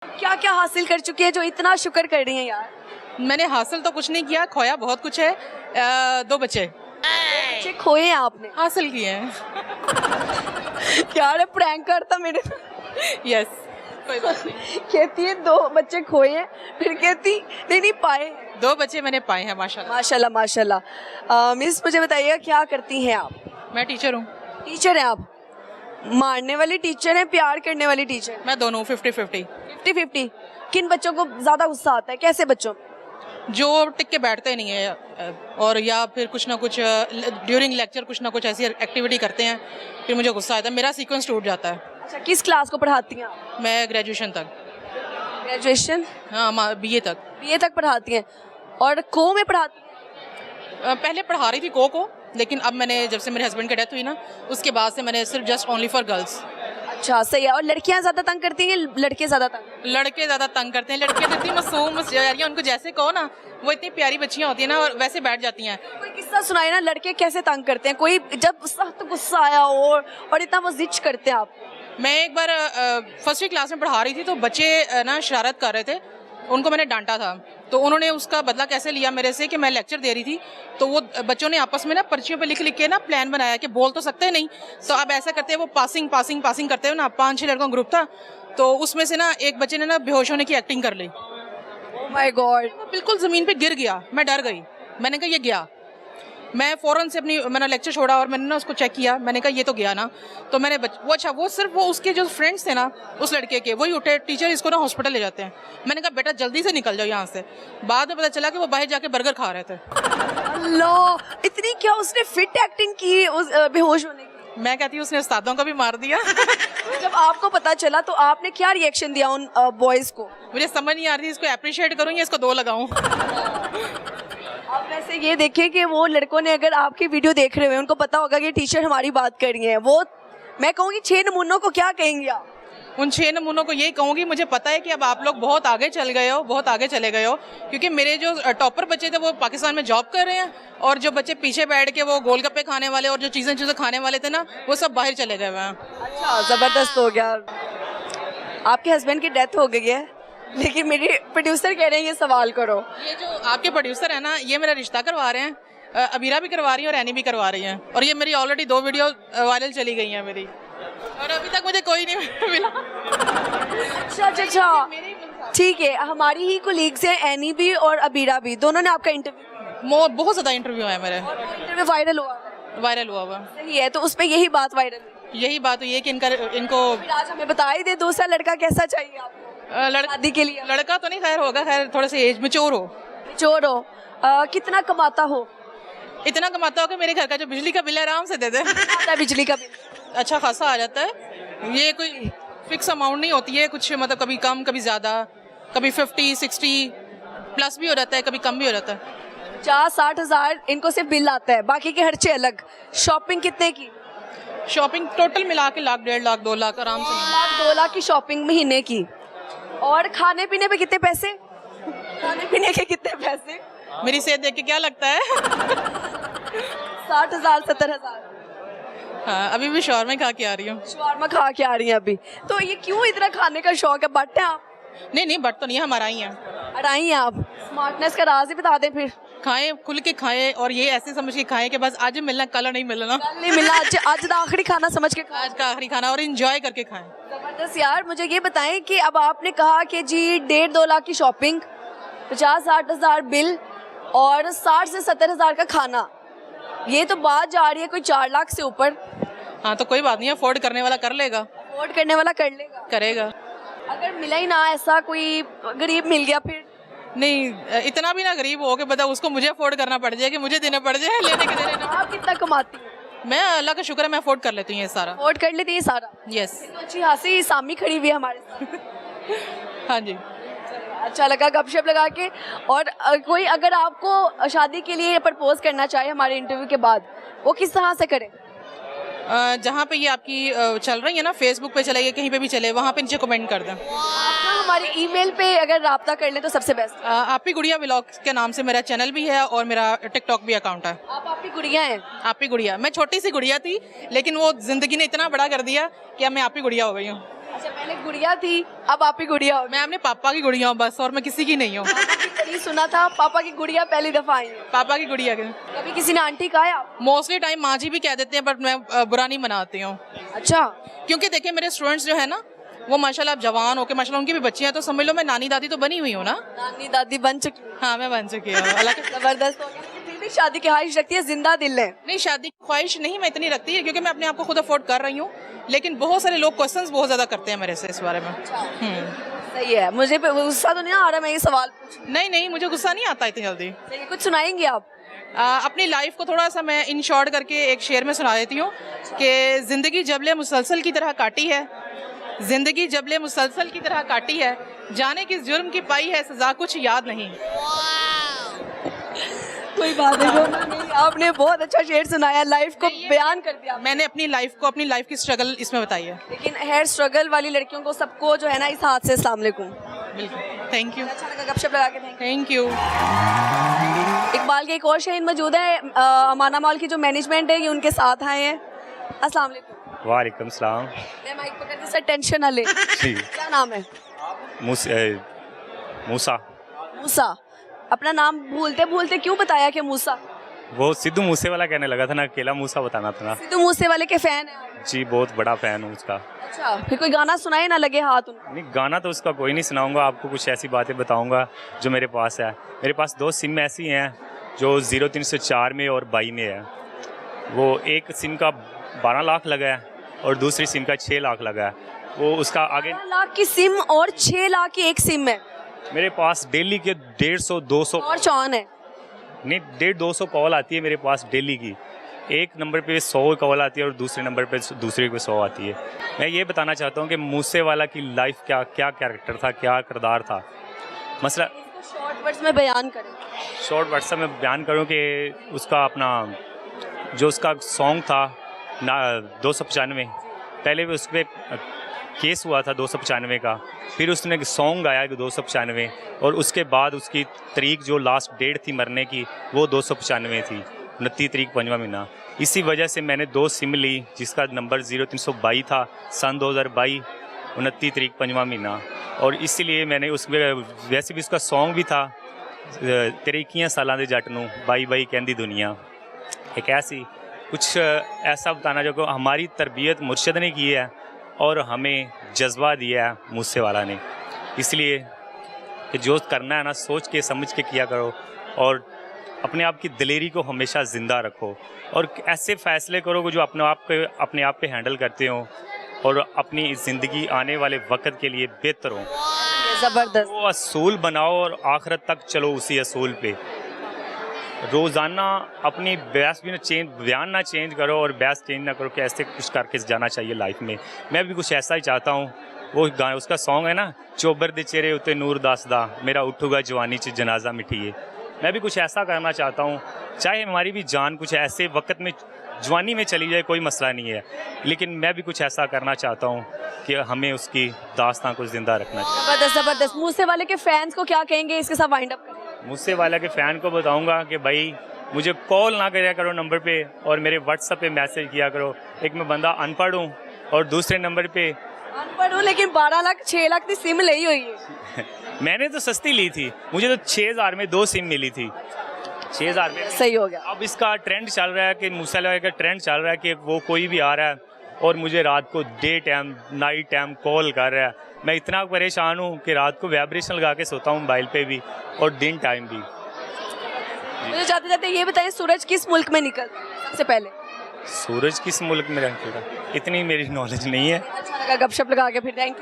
क्या क्या हासिल कर चुकी है जो इतना शुक्र कर रही हैं यार? मैंने हासिल तो कुछ नहीं किया, खोया बहुत कुछ है। 2 बच्चे बच्चे खोए हैं आपने? हासिल किए हैं। यार प्रैंक करता मेरे यस, कोई बात नहीं। कहती है 2 बच्चे खोए हैं, फिर कहती नहीं पाए। 2 बच्चे मैंने पाए हैं माशाल्लाह। माशाल्लाह माशाल्लाह। मिस मुझे बताइएगा क्या करती हैं आप? मैं टीचर हूँ। टीचर हैं आप? मारने वाली टीचर हैं, प्यार करने वाली टीचर? मैं दोनों 50-50। 50-50। किन बच्चों को ज्यादा गुस्सा आता है, कैसे बच्चों? जो टिक के बैठते नहीं है और या फिर कुछ ना कुछ ड्यूरिंग लेक्चर कुछ ना कुछ ऐसी एक्टिविटी करते हैं, फिर मुझे गुस्सा आता है, मेरा सीक्वेंस टूट जाता है। अच्छा, किस क्लास को पढ़ाती हैं आप? मैं ग्रेजुएशन तक। ग्रेजुएशन? हाँ, BA तक। BA तक पढ़ाती हैं और को में पढ़ाती हैं? पहले पढ़ा रही थी को, लेकिन अब मैंने जब से मेरे हस्बैंड की डेथ हुई ना, उसके बाद से मैंने सिर्फ जस्ट ओनली फॉर गर्ल्स। अच्छा सही है। और लड़कियां ज्यादा तंग करती हैं, लड़के ज्यादा तंग? लड़के ज़्यादा तंग करते हैं। लड़कियां तो इतनी मासूम यार, उनको जैसे कहो ना, वो इतनी प्यारी बच्चियां होती हैं ना, और वैसे बैठ जाती हैं। कोई किस्सा सुनाए ना, लड़के कैसे तंग करते हैं, कोई जब सख्त गुस्सा आया हो और इतना वो जिच करते हैं आप? मैं एक बार फर्स्ट क्लास में पढ़ा रही थी, तो बच्चे ना शरारत कर रहे थे, उनको मैंने डांटा था, तो उन्होंने उसका बदला कैसे लिया मेरे से कि मैं लेक्चर दे रही थी, तो वो बच्चों ने आपस में ना पर्चियों पे लिख के ना प्लान बनाया कि बोल तो सकते नहीं, तो अब ऐसा करते हैं वो पासिंग करते हो ना। 5-6 लड़कों का ग्रुप था, तो उसमें से ना एक बच्चे ने ना बेहोश होने की एक्टिंग कर ली। Oh my God. वो बिल्कुल ज़मीन पे गिर गया, मैं डर गई, मैंने कहा ये गया। मैं फ़ौरन से मैंने लेक्चर छोड़ा और मैंने ना उसको चेक किया, मैंने कहा ये तो गया ना, तो मैंने वो सिर्फ वो उसके जो फ्रेंड्स थे ना उस लड़के के, वही उठे, टीचर इसको ना हॉस्पिटल ले जाते हैं। मैंने कहा बेटा जल्दी से निकल जाओ यहाँ से। बाद में पता चला कि वो बाहर जाके बर्गर खा रहे थे। अल्लाह, इतनी क्या उसने फिट एक्टिंग की उस बेहोश होने की? मैं कहती हूँ उसने उस्तादों का भी मार दिया। जब आपको पता चला तो आपने क्या रिएक्शन दिया उन बॉयज को? मुझे समझ नहीं आ रही थी इसको अप्रिशिएट करूँ या इसको 2 लगाऊँ। आप वैसे ये देखिए कि वो लड़कों ने, अगर आपकी वीडियो देख रहे हुए, उनको पता होगा कि टीचर हमारी बात कर रही है, वो मैं कहूँगी 6 नमूनों को क्या कहेंगे आप? उन 6 नमूनों को यही कहूँगी, मुझे पता है कि अब आप लोग बहुत आगे चल गए हो, बहुत आगे चले गए हो, क्योंकि मेरे जो टॉपर बच्चे थे वो पाकिस्तान में जॉब कर रहे हैं, और जो बच्चे पीछे बैठ के वो गोलगप्पे खाने वाले और जो चीज़ें खाने वाले थे ना, वो सब बाहर चले गए हुए हैं। अच्छा, ज़बरदस्त हो गया। आपके हस्बैंड की डेथ हो गई है, लेकिन मेरे प्रोड्यूसर कह रहे हैं ये सवाल करो। ये जो आपके प्रोड्यूसर है ना, ये मेरा रिश्ता करवा रहे हैं, अबीरा भी करवा रही है और एनी भी करवा रही हैं, और ये मेरी ऑलरेडी 2 वीडियो वायरल चली गई हैं मेरी, और अभी तक मुझे कोई नहीं मिला। अच्छा, ठीक है। हमारी ही कोलीग्स हैं, एनी भी और अबीरा भी, दोनों ने आपका इंटरव्यू? बहुत ज़्यादा इंटरव्यू है मेरे। इंटरव्यू वायरल हुआ? सही है, तो उसमें यही बात वायरल हुई? यही बात हुई है कि इनको आज हमें बता ही दे, दूसरा लड़का कैसा चाहिए आपको शादी के लिए? लड़का तो नहीं खैर होगा, खैर थोड़े से एज मैच्योर हो। मैच्योर हो। कितना कमाता हो? इतना कमाता हो कि मेरे घर का जो बिजली का बिल है आराम से दे दे। आता है बिजली का बिल? अच्छा खासा आ जाता है, ये कोई फिक्स अमाउंट नहीं होती है कुछ, मतलब कभी कम कभी ज़्यादा, कभी 50-60 प्लस भी हो जाता है, कभी कम भी हो जाता है। 50-60 हज़ार इनको सिर्फ बिल आता है, बाकी के खर्चे अलग। शॉपिंग कितने की? शॉपिंग टोटल मिला के 1 लाख, 1.5 लाख, 2 लाख आराम से। 2 लाख की शॉपिंग महीने की। और खाने पीने पे कितने पैसे? खाने पीने के कितने पैसे? मेरी सेहत देख के क्या लगता है? 60 हज़ार 70 हज़ार? हाँ, अभी भी शॉर्मा खा के आ रही हूँ। शॉर्मा खा के आ रही हैं अभी? तो ये क्यों इतना खाने का शौक है? बट है आप? नहीं बट तो नहीं है, हमारा ही है। अड़ाई हैं आप? स्मार्टनेस का राज ही बता दें फिर। खाएं, खुल के खाएं, और ये ऐसे समझ के खाएं कि बस आज मिलना, कल नहीं मिलना। कल नहीं मिला, आज का आखिरी खाना समझ के खाएं। आज का आखिरी खाना, और एंजॉय करके खाएं। जबरदस्त यार। मुझे ये बताएं कि अब आपने कहा कि जी 1.5-2 लाख की शॉपिंग, 50-60 हज़ार बिल और 60 से 70 हज़ार का खाना, ये तो बात जा रही है कोई 4 लाख से ऊपर। हाँ, तो कोई बात नहीं, अफोर्ड करने वाला कर लेगा। अफोर्ड करने वाला कर लेगा? करेगा। अगर मिला ही ना, ऐसा कोई गरीब मिल गया फिर? नहीं, इतना भी ना गरीब हो के बता उसको मुझे अफोर्ड करना पड़ जाए, कि मुझे देने पड़ जाए, लेने के देने ना। आप कितना कमाती हैं? मैं अल्लाह का शुक्र है, मैं अफोर्ड कर लेती हूँ ये सारा। अफोर्ड कर लेती है सारा? यस। तो अच्छी खासी सामी खड़ी हुई है हमारे साथ। हाँ जी। अच्छा लगा गपशप लगा के। और कोई अगर आपको शादी के लिए प्रपोज करना चाहे हमारे इंटरव्यू के बाद, वो किस तरह से करे? जहाँ पे ये आपकी चल रही है ना, फेसबुक पे चले, कहीं पे भी चले, वहाँ पे नीचे कमेंट कर दें। हमारी ईमेल पे अगर राब्ता कर ले तो सबसे बेस्ट। आपी गुड़िया व्लॉग्स के नाम से मेरा चैनल भी है और मेरा टिकटॉक भी अकाउंट है। आप आपकी गुड़िया हैं? आपी गुड़िया, मैं छोटी सी गुड़िया थी, लेकिन वो जिंदगी ने इतना बड़ा कर दिया कि अब मैं आपी गुड़िया हो गई हूँ। अच्छा, पहले गुड़िया थी, अब आप ही गुड़िया हो गई। मैं अपने पापा की गुड़िया हूँ बस, और मैं किसी की नहीं हूँ। कभी सुना था पापा की गुड़िया पहली दफा आई है। पापा की गुड़िया के कभी किसी ने आंटी कहा है आप? मोस्टली टाइम माँ जी भी कह देते हैं, बट मैं बुरा नहीं मनाती हूँ। अच्छा, क्योंकि देखिए मेरे स्टूडेंट्स जो है ना, वो माशाल्लाह अब जवान होके माशाल्लाह उनकी भी बच्चियां हैं, तो समझ लो मैं नानी दादी तो बनी हुई हूँ ना। नानी दादी बन चुकी है। हाँ, मैं बन चुकी हूँ। अल्लाह के जबरदस्त हो गया। फिर भी शादी की ख्वाहिश रखती है, जिंदा दिल है। नहीं, शादी की ख्वाहिश नहीं मैं इतनी रखती है, क्योंकि मैं अपने आप को खुद अफोर्ड कर रही हूँ, लेकिन बहुत सारे लोग क्वेश्चंस बहुत ज़्यादा करते हैं मेरे से इस बारे में। सही है, मुझे गुस्सा तो नहीं आ रहा मैं ये सवाल पूछूं। नहीं, मुझे गुस्सा नहीं आता इतनी जल्दी। चलिए, कुछ सुनाएंगे आप? अपनी लाइफ को थोड़ा सा मैं इन शॉर्ट करके एक शेर में सुना देती हूँ कि ज़िंदगी जबले मुसलसल की तरह काटी है, ज़िंदगी जबले मुसलसल की तरह काटी है, जाने किस जुर्म की पाई है सज़ा कुछ याद नहीं। कोई बात नहीं, आपने बहुत अच्छा शेर सुनाया, लाइफ को बयान कर दिया। मैंने अपनी लाइफ की स्ट्रगल इसमें बताई है। लेकिन हेयर स्ट्रगल वाली लड़कियों को सबको जो है ना, इस हाथ से अस्सलाम वालेकुम। बिल्कुल, थैंक यू। अच्छा लगा गपशप लगा के, थैंक यू। इकबाल के एक और शहीन मौजूद है, अमाना मॉल की जो मैनेजमेंट है ये उनके साथ आए हैं। अस्सलाम वालेकुम। वालेकुम सलाम। मैं माइक पकड़ के सर टेंशन ना ले। जी, क्या नाम है? मूसा। मूसा। अपना नाम भूलते भूलते क्यों बताया कि मूसा? वो सिद्धू मूसे वाला कहने लगा था ना, अकेला मूसा बताना था ना। सिद्धू मूसे वाले के फैन है आप? जी, बहुत बड़ा फैन हूँ उसका। अच्छा, फिर कोई गाना सुनाए ना लगे हाथ उनको। नहीं, गाना तो उसका कोई नहीं सुनाऊंगा, आपको कुछ ऐसी बातें बताऊंगा जो मेरे पास है। मेरे पास 2 सिम ऐसी हैं जो 0304 में और 22 में है। वो एक सिम का 12 लाख लगा है और दूसरी सिम का 6 लाख लगा है। वो उसका आगे 12 लाख की सिम और 6 लाख की एक सिम है। मेरे पास डेली के 150-200 और चौन है। नहीं, 150-200 कॉल आती है मेरे पास डेली की। एक नंबर पे 100 कॉल आती है और दूसरे नंबर पे दूसरे पे 100 आती है। मैं ये बताना चाहता हूँ कि मूसे वाला की लाइफ क्या कैरेक्टर था, क्या किरदार था। मसला शॉर्ट वर्ड्स में बयान करें। शॉर्ट वर्ड्स में बयान करूँ कि उसका अपना जो उसका सॉन्ग था ना 295, पहले भी उस पर केस हुआ था 295 का, फिर उसने सॉन्ग गाया 295, और उसके बाद उसकी तारीख जो लास्ट डेट थी मरने की वो 295 थी, 29 तारीख 5वां महीना। इसी वजह से मैंने 2 सिम ली जिसका नंबर 0322 था, सन 2022, 29 तारीख 5वां महीना। और इसीलिए मैंने उसमें वैसे भी उसका सॉन्ग भी था, तेरे 21 सालों के जट नूं बाई बाई कहंदी दुनिया। एक ऐसी कुछ ऐसा बताना जो कि हमारी तरबियत मुर्शद ने की है और हमें जज्बा दिया है मूसे वाला ने। इसलिए कि जो करना है ना, सोच के समझ के किया करो और अपने आप की दिलेरी को हमेशा ज़िंदा रखो और ऐसे फ़ैसले करो कि जो अपने आप पे हैंडल करते हो और अपनी ज़िंदगी आने वाले वक्त के लिए बेहतर हो। ज़बरदस्त। वो असूल बनाओ और आखिरत तक चलो उसी असूल पे। रोज़ाना अपनी बयान ना चेंज करो और बहस चेंज ना करो कि ऐसे कुछ करके जाना चाहिए लाइफ में। मैं भी कुछ ऐसा ही चाहता हूँ। वो गाना उसका सॉन्ग है ना, चोबर दे चेहरे उते नूर दासदा, मेरा उठूगा जवानी च जनाजा मिठिए। मैं भी कुछ ऐसा करना चाहता हूँ, चाहे हमारी भी जान कुछ ऐसे वक्त में जवानी में चली जाए, कोई मसला नहीं है, लेकिन मैं भी कुछ ऐसा करना चाहता हूँ कि हमें उसकी दास्तां को ज़िंदा रखना चाहिए। ज़बरदस्त ज़बरदस्त। मूसे वाले के फैंस को क्या कहेंगे, इसके साथ वाइंड अप करें? मूसे वाला के फ़ैन को बताऊंगा कि भाई मुझे कॉल ना करा करो नंबर पे और मेरे व्हाट्सएप पे मैसेज किया करो। एक मैं बंदा अनपढ़ हूँ और दूसरे नंबर पे अनपढ़ हूँ, लेकिन 12 लाख 6 लाख की सिम ली हुई है। मैंने तो सस्ती ली थी, मुझे तो 6000 में 2 सिम मिली थी, 6000 में। सही हो गया। अब इसका ट्रेंड चल रहा है कि मूसे वाले का ट्रेंड चल रहा है कि वो कोई भी आ रहा है और मुझे रात को day time night time call कर रहा है। मैं इतना परेशान हूँ कि रात को वाइब्रेशन लगा के सोता हूँ मोबाइल पे भी और दिन टाइम भी। मुझे जाते जाते ये बताइए, सूरज किस मुल्क में निकलता है सबसे पहले? सूरज किस मुल्क में निकलता, इतनी मेरी नॉलेज नहीं है। अच्छा लगा गपशप लगा के, फिर थैंक यू।